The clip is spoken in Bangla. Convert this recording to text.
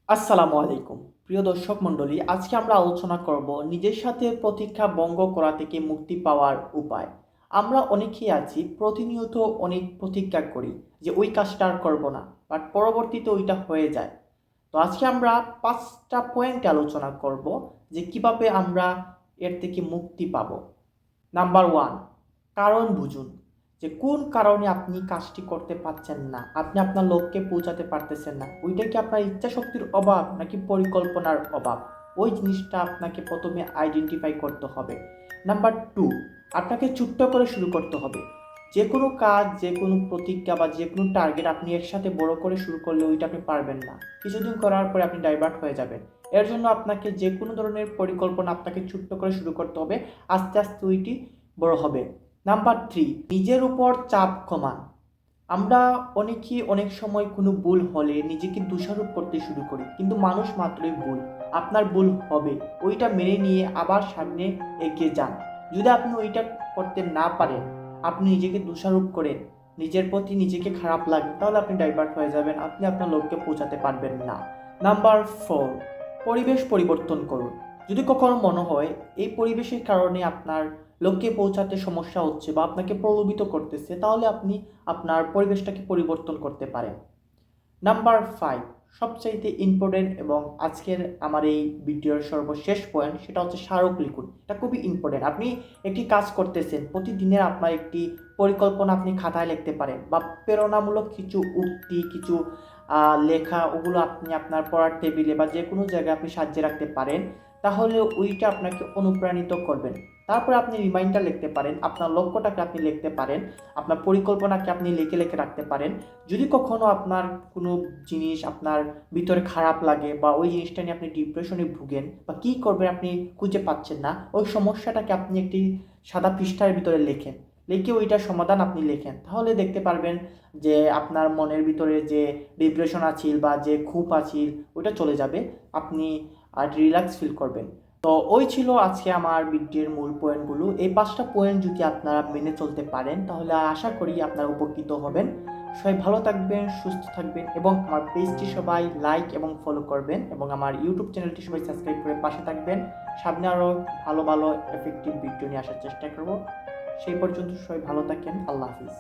আসসালামু আলাইকুম প্রিয় দর্শক মণ্ডলী, আজকে আমরা আলোচনা করব নিজের সাথে প্রতীক্ষা ভঙ্গ করা থেকে মুক্তি পাওয়ার উপায়। আমরা অনেকেই আছি প্রতিনিয়ত অনেক প্রতিজ্ঞা করি যে ওই কাজটা আর করবো না, বাট পরবর্তীতে ওইটা হয়ে যায়। তো আজকে আমরা 5টা পয়েন্ট আলোচনা করব যে কিভাবে আমরা এর থেকে মুক্তি পাবো। নাম্বার 1, কারণ বুঝুন যে কোন কারণে আপনি কাজটি করতে পারছেন না, আপনি আপনার লক্ষ্যে পৌঁছাতে পারতেছেন না। ওইটা কি আপনার ইচ্ছা শক্তির অভাব নাকি পরিকল্পনার অভাব? ওই জিনিসটা আপনাকে প্রথমে আইডেন্টিফাই করতে হবে। নাম্বার 2, আপনাকে ছোট্ট করে শুরু করতে হবে। যে কোনো কাজ, যে কোনো প্রতিজ্ঞা বা যে কোনো টার্গেট আপনি একসাথে বড় করে শুরু করলে ওইটা আপনি পারবেন না, কিছুদিন করার পরে আপনি ডাইভার্ট হয়ে যাবেন। এর জন্য আপনাকে যে কোনো ধরনের পরিকল্পনা আপনাকে ছোট্ট করে শুরু করতে হবে, আস্তে আস্তে ওইটি বড় হবে। নাম্বার 3, নিজের উপর চাপ কমান। আমরা অনেকেই অনেক সময় কোনো ভুল হলে নিজেকে দোষারোপ করতে শুরু করি, কিন্তু মানুষ মাত্রই ভুল। আপনার ভুল হবে, ওইটা মেনে নিয়ে আবার সামনে এগিয়ে যান। যদি আপনি ওইটা করতে না পারেন, আপনি নিজেকে দোষারোপ করে নিজের প্রতি নিজেকে খারাপ লাগে, তাহলে আপনি ডাইভার্ট হয়ে যাবেন, আপনি আপনার লক্ষ্যে পৌঁছাতে পারবেন না। নাম্বার 4, পরিবেশ পরিবর্তন করুন। যদি কখনো মনে হয় এই পরিবেশের কারণে আপনার লক্ষ্যে পৌঁছাতে সমস্যা হচ্ছে বা আপনাকে প্রলোভিত করতেছে, তাহলে আপনি আপনার পরিবেশটাকে পরিবর্তন করতে পারেন। নাম্বার 5, সবচাইতে ইম্পর্টেন্ট এবং আজকের আমার এই ভিডিওর সর্বশেষ পয়েন্ট, সেটা হচ্ছে স্মারক লিখুন। এটা খুবই ইম্পর্টেন্ট। আপনি একটি কাজ করতেছেন, প্রতিদিনের আপনার একটি পরিকল্পনা আপনি খাতায় লিখতে পারেন, বা প্রেরণামূলক কিছু উক্তি, কিছু লেখা, ওগুলো আপনি আপনার পড়ার টেবিলে বা যে কোনো জায়গায় আপনি সাজিয়ে রাখতে পারেন। তাহলে ওইটা আপনাকে অনুপ্রাণিত করবেন। তারপরে আপনি রিমাইন্ডার লিখতে পারেন, আপনার লক্ষ্যটাকে আপনি লিখতে পারেন, আপনার পরিকল্পনাকে আপনি লিখে লিখে রাখতে পারেন। যদি কখনো আপনার কোনো জিনিস আপনার ভিতরে খারাপ লাগে বা ওই জিনিসটা নিয়ে আপনি ডিপ্রেশনে ভুগেন বা কী করবেন আপনি খুঁজে পাচ্ছেন না, ওই সমস্যাটাকে আপনি একটি সাদা পৃষ্ঠার ভিতরে লেখেন, লিখে ওইটার সমাধান আপনি লেখেন, তাহলে দেখতে পারবেন যে আপনার মনের ভিতরে যে ডিপ্রেশন আছিল বা যে ক্ষোভ আছিল ওইটা চলে যাবে, আপনি আর রিল্যাক্স ফিল করবেন। তো ওই ছিল আজকে আমার ভিডিওর মূল পয়েন্টগুলো। এই 5টা পয়েন্ট যদি আপনারা মেনে চলতে পারেন, তাহলে আশা করি আপনারা উপকৃত হবেন। সবাই ভালো থাকবেন, সুস্থ থাকবেন, এবং আমার পেজটি সবাই লাইক এবং ফলো করবেন, এবং আমার ইউটিউব চ্যানেলটি সবাই সাবস্ক্রাইব করে পাশে থাকবেন। সামনে আরও ভালো ভালো এফেক্টিভ ভিডিও নিয়ে আসার চেষ্টা করব। সেই পর্যন্ত সবাই ভালো থাকেন। আল্লাহ হাফিজ।